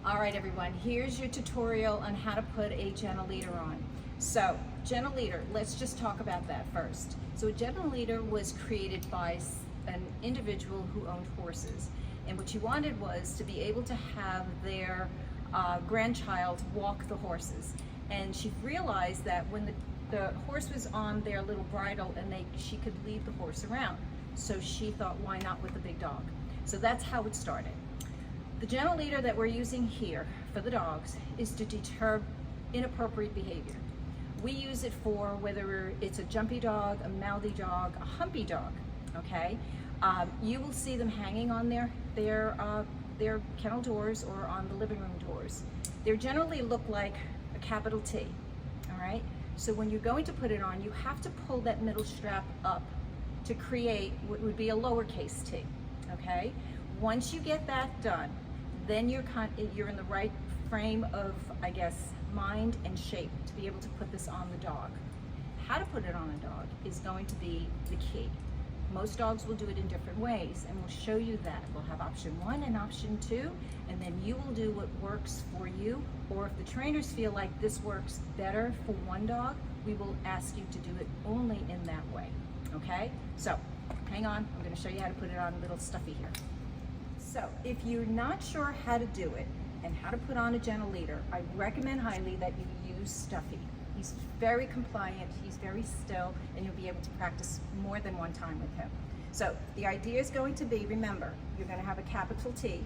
All right, everyone, here's your tutorial on how to put a gentle leader on. So, gentle leader, let's just talk about that first. So a gentle leader was created by an individual who owned horses. And what she wanted was to be able to have their grandchild walk the horses. And she realized that when the horse was on their little bridle and she could lead the horse around. So she thought, why not with the big dog? So that's how it started. The gentle leader that we're using here for the dogs is to deter inappropriate behavior. We use it for whether it's a jumpy dog, a mouthy dog, a humpy dog, okay? You will see them hanging on their kennel doors or on the living room doors. They generally look like a capital T, all right? So when you're going to put it on, you have to pull that middle strap up to create what would be a lowercase t, okay? Once you get that done, then you're in the right frame of, I guess, mind and shape to be able to put this on the dog. How to put it on a dog is going to be the key. Most dogs will do it in different ways, and we'll show you that. We'll have option 1 and option 2, and then you will do what works for you, or if the trainers feel like this works better for one dog, we will ask you to do it only in that way, okay? So, hang on, I'm gonna show you how to put it on a little stuffy here. So, if you're not sure how to do it and how to put on a gentle leader, I recommend highly that you use Stuffy. He's very compliant, he's very still, and you'll be able to practice more than one time with him. So the idea is going to be, remember, you're going to have a capital T.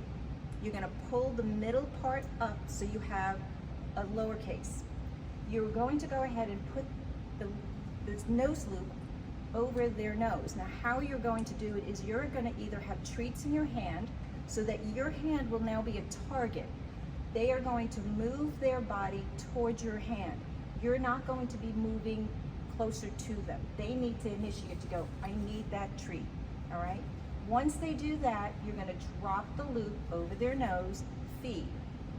You're going to pull the middle part up so you have a lowercase. You're going to go ahead and put this nose loop over their nose. Now how you're going to do it is you're going to either have treats in your hand so that your hand will now be a target. They are going to move their body towards your hand. You're not going to be moving closer to them. They need to initiate to go, I need that treat, all right? Once they do that, you're gonna drop the loop over their nose, feed.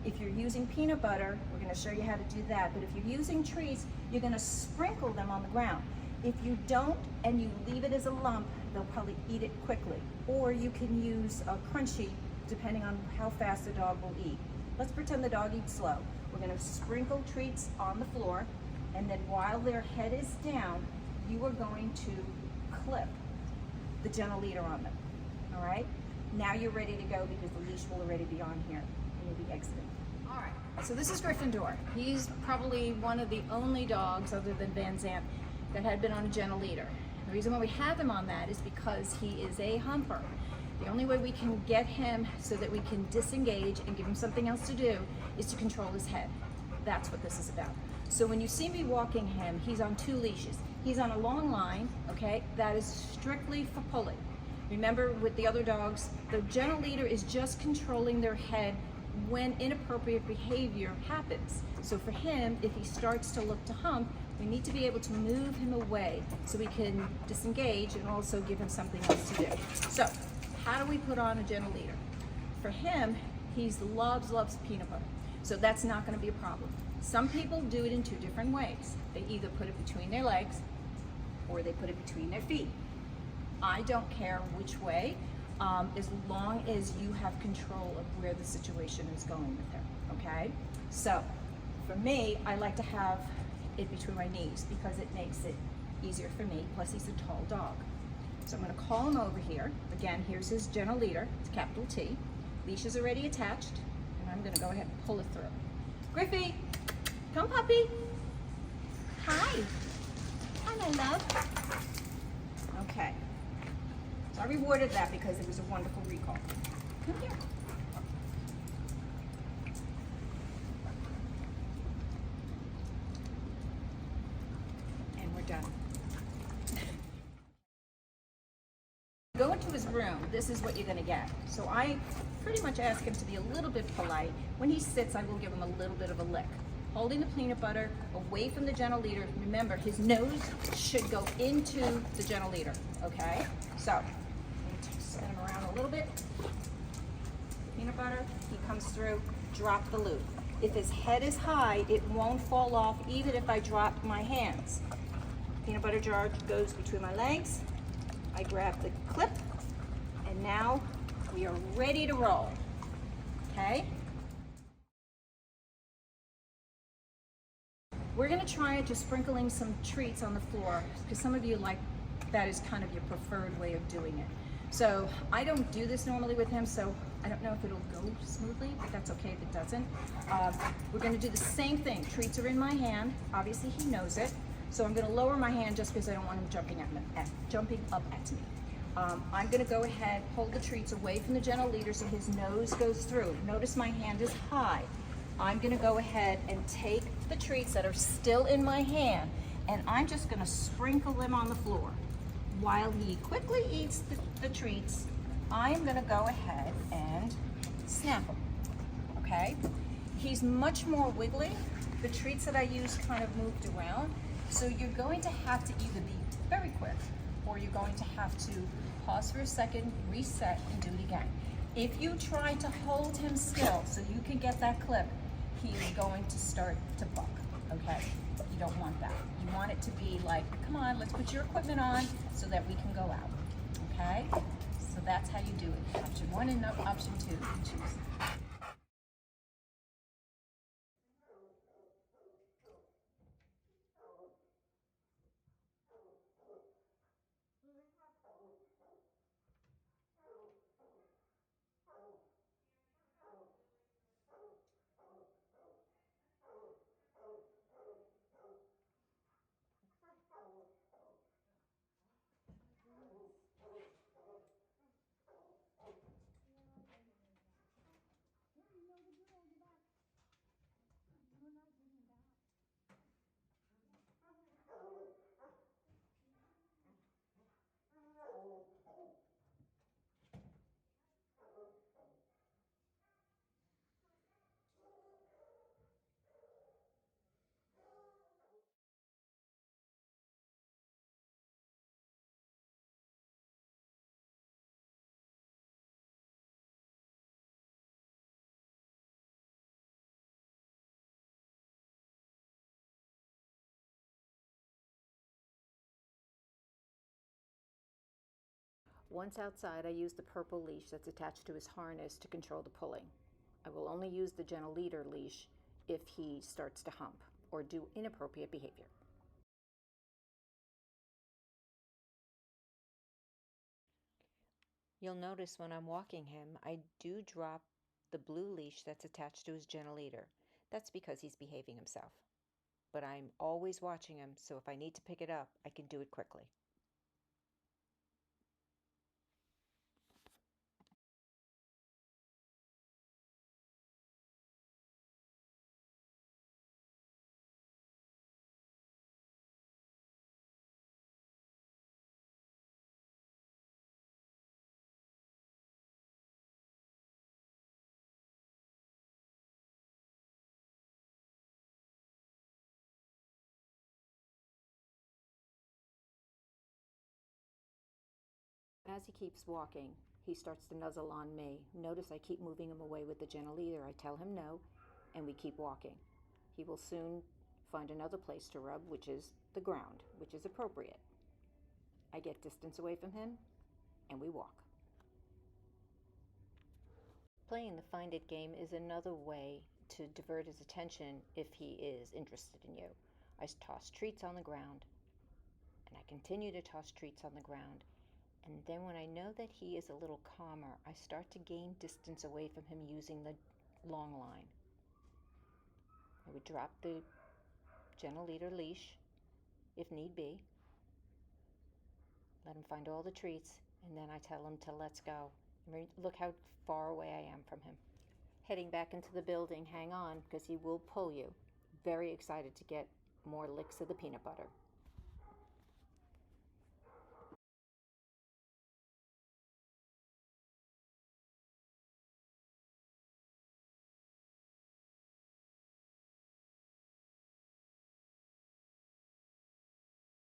If you're using peanut butter, we're gonna show you how to do that, but if you're using treats, you're gonna sprinkle them on the ground. If you don't and you leave it as a lump, they'll probably eat it quickly. Or you can use a crunchy, depending on how fast the dog will eat. Let's pretend the dog eats slow. We're going to sprinkle treats on the floor, and then while their head is down, you are going to clip the gentle leader on them, all right? Now you're ready to go because the leash will already be on here, and you'll be exiting. All right, so this is Gryffindor. He's probably one of the only dogs, other than Van Zandt, that had been on a gentle leader. The reason why we have him on that is because he is a humper. The only way we can get him so that we can disengage and give him something else to do is to control his head. That's what this is about. So when you see me walking him, he's on 2 leashes. He's on a long line, okay? That is strictly for pulling. Remember with the other dogs, the gentle leader is just controlling their head when inappropriate behavior happens. So for him, if he starts to look to hump, we need to be able to move him away so we can disengage and also give him something else to do. So, how do we put on a gentle leader? For him, he loves peanut butter. So that's not going to be a problem. Some people do it in 2 different ways. They either put it between their legs or they put it between their feet. I don't care which way, as long as you have control of where the situation is going with him, okay? So for me, I like to have it between my knees because it makes it easier for me, plus he's a tall dog. So I'm going to call him over here. Again, here's his gentle leader. It's capital T. Leash is already attached, and I'm going to go ahead and pull it through. Griffy, come puppy. Hi. Hi, my love. Okay. So I rewarded that because it was a wonderful recall. Come here. And we're done. Go into his room, this is what you're going to get. So I pretty much ask him to be a little bit polite. When he sits, I will give him a little bit of a lick. Holding the peanut butter away from the gentle leader. Remember, his nose should go into the gentle leader, okay? So, spin him around a little bit. Peanut butter, he comes through, drop the loop. If his head is high, it won't fall off even if I drop my hands. Peanut butter jar goes between my legs. I grab the clip, and now we are ready to roll, okay? We're gonna try it just sprinkling some treats on the floor, because some of you like, that is kind of your preferred way of doing it. So I don't do this normally with him, so I don't know if it'll go smoothly, but that's okay if it doesn't. We're gonna do the same thing. Treats are in my hand. Obviously he knows it. So I'm gonna lower my hand just because I don't want him jumping up at me. I'm gonna go ahead, hold the treats away from the gentle leader so his nose goes through. Notice my hand is high. I'm gonna go ahead and take the treats that are still in my hand, and I'm just gonna sprinkle them on the floor. While he quickly eats the treats, I'm gonna go ahead and snap them, okay? He's much more wiggly. The treats that I used kind of moved around, so you're going to have to either be very quick, or you're going to have to pause for a second, reset, and do it again. If you try to hold him still so you can get that clip, he's going to start to buck, okay? You don't want that. You want it to be like, come on, let's put your equipment on so that we can go out, okay? So that's how you do it. Option 1 and option 2, you choose. Once outside, I use the purple leash that's attached to his harness to control the pulling. I will only use the gentle leader leash if he starts to hump or do inappropriate behavior. You'll notice when I'm walking him, I do drop the blue leash that's attached to his gentle leader. That's because he's behaving himself. But I'm always watching him, so if I need to pick it up, I can do it quickly. As he keeps walking, he starts to nuzzle on me. Notice I keep moving him away with the gentle leader. I tell him no, and we keep walking. He will soon find another place to rub, which is the ground, which is appropriate. I get distance away from him, and we walk. Playing the Find It game is another way to divert his attention if he is interested in you. I toss treats on the ground, and I continue to toss treats on the ground. And then when I know that he is a little calmer, I start to gain distance away from him using the long line. I would drop the gentle leader leash, if need be, let him find all the treats, and then I tell him to let's go. Look how far away I am from him. Heading back into the building, hang on, because he will pull you. Very excited to get more licks of the peanut butter.